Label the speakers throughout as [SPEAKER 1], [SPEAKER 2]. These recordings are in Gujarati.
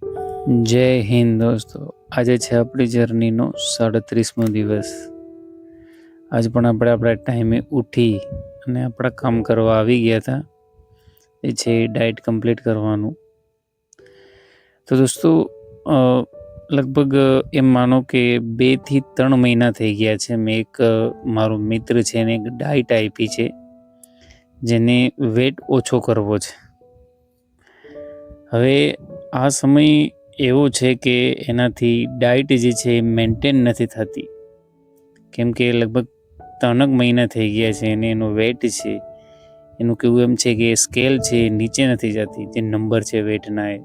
[SPEAKER 1] જય હિન્દ દોસ્તો. આજે છે આપણી જર્નીનો 37મો દિવસ. આજ પણ આપણે આપણા ટાઈમે ઉઠી અને આપણા કામ કરવા આવી ગયા હતા. એ છે ડાયટ કમ્પ્લીટ કરવાનું. તો દોસ્તો લગભગ એમ માનો કે 2 થી 3 મહિના થઈ ગયા છે. મેં એક મારો મિત્ર છે એને એક ડાયટ આપી છે જેને વેટ ઓછો કરવો છે. હવે આ સમય એવો છે કે એનાથી ડાયટ જે છે એ મેન્ટેન નથી થતી, કેમ કે લગભગ 3 મહિના થઈ ગયા છે અને એનો વેટ છે, એનું કહેવું એમ છે કે સ્કેલ છે નીચે નથી જતી, જે નંબર છે વેટના એ.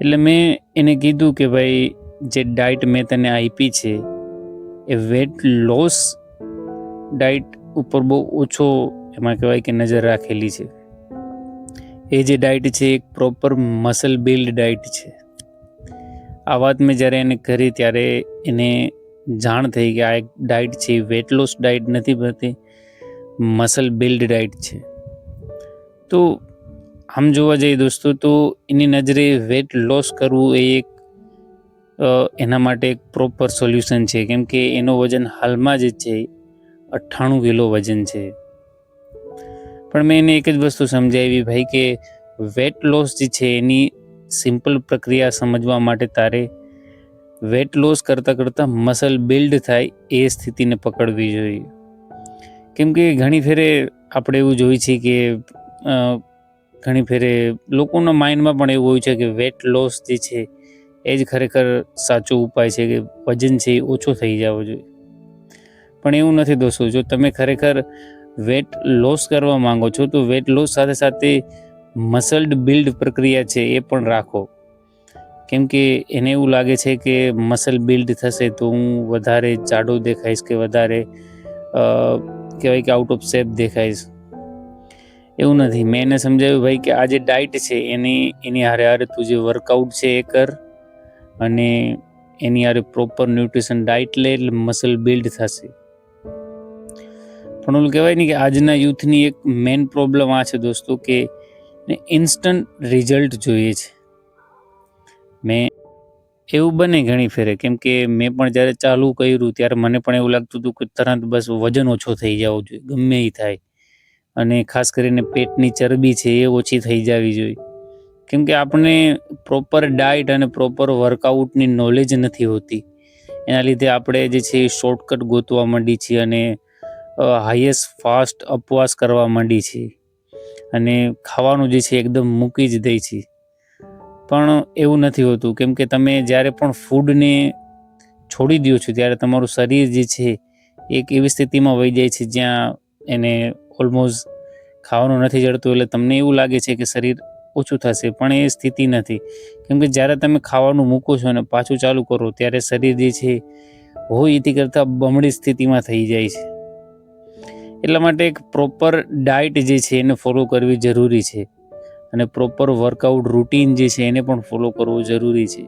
[SPEAKER 1] એટલે મેં એને કીધું કે ભાઈ જે ડાયટ મેં તને આપી છે એ વેટ લોસ ડાયટ ઉપર બહુ ઓછો એમાં કહેવાય કે નજર રાખેલી છે. એ જે ડાયટ છે એક પ્રોપર મસલ બિલ્ડ ડાયટ છે. આ વાત મેં જ્યારે એને કરી ત્યારે એને જાણ થઈ કે આ એક ડાયટ છે, વેટ લોસ ડાયટ નથી બનતી, મસલ બિલ્ડ ડાયટ છે. તો આમ જોવા જઈએ દોસ્તો તો એની નજરે વેટ લોસ કરવું એ એક એના માટે એક પ્રોપર સોલ્યુશન છે, કેમ કે એનો વજન હાલમાં જ છે 98 કિલો વજન છે. પણ મેં એને એક જ વસ્તુ સમજાવી ભાઈ કે વેટ લોસ જે છે એની સિમ્પલ પ્રક્રિયા સમજવા માટે તારે વેટ લોસ કરતાં મસલ બિલ્ડ થાય એ સ્થિતિને પકડવી જોઈએ. કેમ કે ઘણી ફેરે આપણે એવું જોઈએ છીએ કે ઘણી ફેરે લોકોના માઇન્ડમાં પણ એવું હોય છે કે વેટ લોસ જે છે એ જ ખરેખર સાચો ઉપાય છે, કે વજન છે એ ઓછો થઈ જવો જોઈએ. પણ એવું નથી દોસ્તો. જો તમે ખરેખર વેટ લોસ કરવા માંગો છો તો વેટ લોસ સાથે સાથે મસલ બિલ્ડ પ્રક્રિયા છે એ પણ રાખો. કેમ કે એને એવું લાગે છે કે મસલ બિલ્ડ થશે તો હું વધારે જાડો દેખાઈશ, કે વધારે કહેવાય કે આઉટ ઓફ શેપ દેખાઈશ. એવું નથી. મેં એને સમજાવ્યું ભાઈ કે આ જે ડાયટ છે એની હારે તું જે વર્કઆઉટ છે એ કર, અને એની હારે પ્રોપર ન્યુટ્રિશન ડાયટ લે એટલે મસલ બિલ્ડ થશે. પણ ઓલું કહેવાય ને કે આજના યુથની એક મેઇન પ્રોબ્લેમ આ છે દોસ્તો કે ઇન્સ્ટન્ટ રિઝલ્ટ જોઈએ છે. મેં એવું બને ઘણી ફેરે, કેમ કે મેં પણ જ્યારે ચાલુ કર્યું ત્યારે મને પણ એવું લાગતું હતું કે તરત બસ વજન ઓછો થઈ જવો જોઈએ, ગમે એ થાય, અને ખાસ કરીને પેટની ચરબી છે એ ઓછી થઈ જવી જોઈએ. કેમ કે આપણને પ્રોપર ડાયટ અને પ્રોપર વર્કઆઉટની નોલેજ નથી હોતી. એના લીધે આપણે જે છે એ શોર્ટકટ ગોતવા માંડી છીએ અને હાઈએસ્ટ ફાસ્ટ ઉપવાસ કરવા માંડી છીએ, અને ખાવાનું જે છે એકદમ મૂકી જ દે છે. પણ એવું નથી હોતું, કેમ કે તમે જ્યારે પણ ફૂડને છોડી દો છો ત્યારે તમારું શરીર જે છે એક એવી સ્થિતિમાં વહી જાય છે જ્યાં એને ઓલમોસ્ટ ખાવાનું નથી જડતું, એટલે તમને એવું લાગે છે કે શરીર ઓછું થશે, પણ એ સ્થિતિ નથી. કેમ કે જ્યારે તમે ખાવાનું મૂકો છો અને પાછું ચાલુ કરો ત્યારે શરીર જે છે હોય એથી કરતાં બમણી સ્થિતિમાં થઈ જાય છે. એટલા માટે એક પ્રોપર ડાયટ જે છે એને ફોલો કરવી જરૂરી છે, અને પ્રોપર વર્કઆઉટ રૂટીન જે છે એને પણ ફોલો કરવું જરૂરી છે.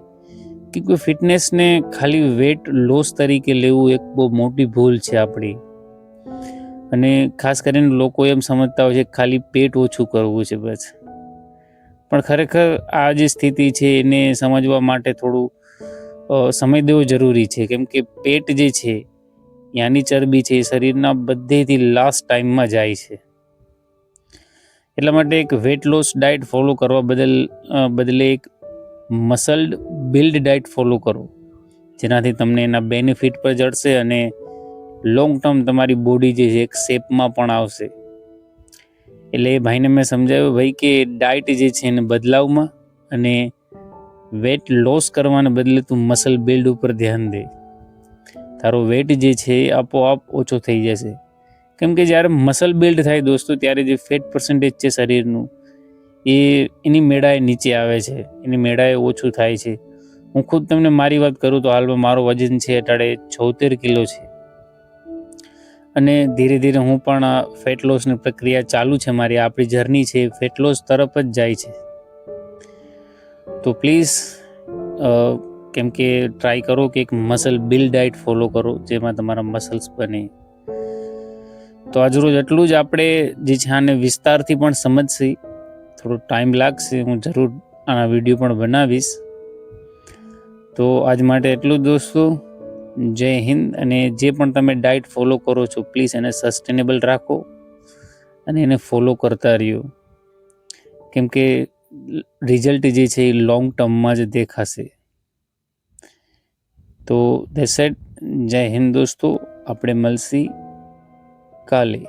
[SPEAKER 1] કે કોઈ ફિટનેસને ખાલી વેટ લોસ તરીકે લેવું એક બહુ મોટી ભૂલ છે આપણી. અને ખાસ કરીને લોકો એમ સમજતા હોય છે કે ખાલી પેટ ઓછું કરવું છે બસ. પણ ખરેખર આ જે સ્થિતિ છે એને સમજવા માટે થોડું સમય દેવો જરૂરી છે, કેમ કે પેટ જે છે યાની ચરબી છે એ શરીરના બધેથી લાસ્ટ ટાઈમમાં જાય છે. એટલા માટે એક વેટ લોસ ડાયટ ફોલો કરવા બદલે એક મસલ બિલ્ડ ડાયટ ફોલો કરો, જેનાથી તમને એના બેનિફિટ પર જળશે અને લોંગ ટર્મ તમારી બોડી જે છે એક શેપમાં પણ આવશે. એટલે એ ભાઈને મેં સમજાવ્યું ભાઈ કે ડાયટ જે છે એને બદલાવમાં, અને વેટ લોસ કરવાને બદલે તું મસલ બિલ્ડ ઉપર ધ્યાન દે. તારો વેટ જે છે એ આપોઆપ ઓછો થઈ જશે. કેમ કે જ્યારે મસલ બિલ્ડ થાય દોસ્તો ત્યારે જે ફેટ પર્સન્ટેજ છે શરીરનું એની મેળાએ નીચે આવે છે, એની મેળાએ ઓછું થાય છે. હું ખુદ તમને મારી વાત કરું તો હાલમાં મારો વજન છે અટાડે 76 કિલો છે, અને ધીરે ધીરે હું પણ ફેટ લોસની પ્રક્રિયા ચાલુ છે મારી. આપણી જર્ની છે ફેટ લોસ તરફ જ જાય છે. તો પ્લીઝ કેમ કે ટ્રાય કરો કે એક મસલ બિલ્ડ ડાયટ ફોલો કરો જેમાં તમારા મસલ્સ બને. તો આજરોજ એટલું જ. આપણે જે છે આને વિસ્તારથી પણ સમજશે, થોડો ટાઈમ લાગશે. હું જરૂર આના વિડીયો પણ બનાવીશ. તો આજ માટે એટલું જ દોસ્તો. જય હિન્દ. અને જે પણ તમે ડાયટ ફોલો કરો છો પ્લીઝ એને સસ્ટેનેબલ રાખો અને એને ફોલો કરતા રહ્યો, કેમ કે રિઝલ્ટ જે છે એ લોંગ ટર્મમાં જ દેખાશે. તો ધેટ્સ ઇટ. જય હિન્દ દોસ્તો. આપણે મળશી કાલે.